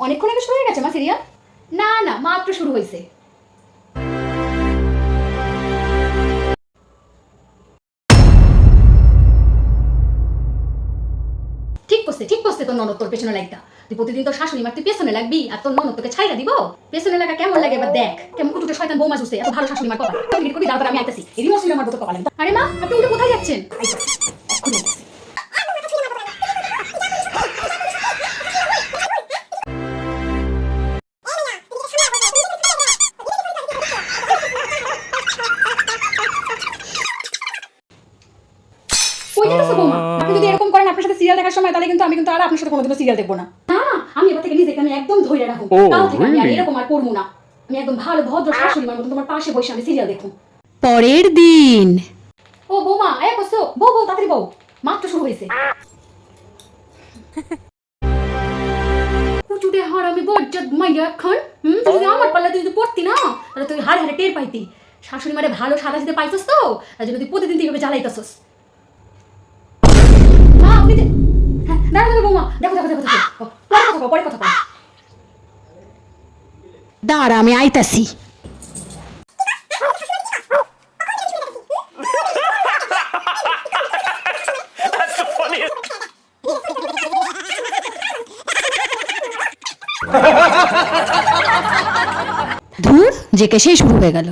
অনেকক্ষণ আগে শুরু হয়ে গেছে মা সিরিয়াল? না না, মাত্র শুরু হয়েছে। ঠিক করছে তোর ননদ তোর পেছনে লাগতা। তুই প্রতিদিন তোর শাশুড়ি মার তুই পেছনে লাগবি, আর তোর ননদ তোকে ছাইরা দিব? পেছনে লাগা কেমন লাগে এবার দেখ। কেমন কুটুটে শয়তান বৌমা জুসে, এত ভালো শাশুড়ি মার কপাল। তুমি কবি দাঁড়া, আমি আইতাছি। এরই মসিলা মারবো তোর কপালে। আরে মা, আপনি উঠে কোথায় যাচ্ছেন? এক্ষুনি আইতাছি। কই যাচ্ছ বৌমা? আপনি যদি এরকম করেন আপনার সাথে সিরিয়াল দেখার সময়, তাহলে কিন্তু আমি আর আপনার সাথে কোনোদিনও সিরিয়াল দেখবো না। না না, আমি এবার থেকে নিজেকে আমি একদম ধরে রাখবো। কাল থেকে আমি আর এরকম আর করবো না। আমি একদম ভালো ভদ্র শাশুড়ি মার মতন তোমার পাশে বসে আমি সিরিয়াল দেখবো। পরের দিন। ও বৌমা, আয়া করছো? বউ বউ তাড়াতাড়ি বউ, মাত্র শুরু হয়েছে। কুচুটে হারামি বজ্জাত মাইয়া এখন। তুই যদি আমার পাল্লা তুই যদি পড়তি না, তাহলে তুই হাড়ে হাড়ে টের পাইতি। শাশুড়ি মারে ভালো সাদা দিতে পাইছস তো, তার জন্য তুই প্রতিদিন এইভাবে জ্বালাইতাছস। মা আপনি হ্যাঁ দাঁড়া দাঁড়া বৌমা, দেখো দেখো দেখো দেখো, পরে কথা কও। দাঁড়া, আমি আইতাছি। ধুর, যে কে সেই শুরু হয়ে গেল।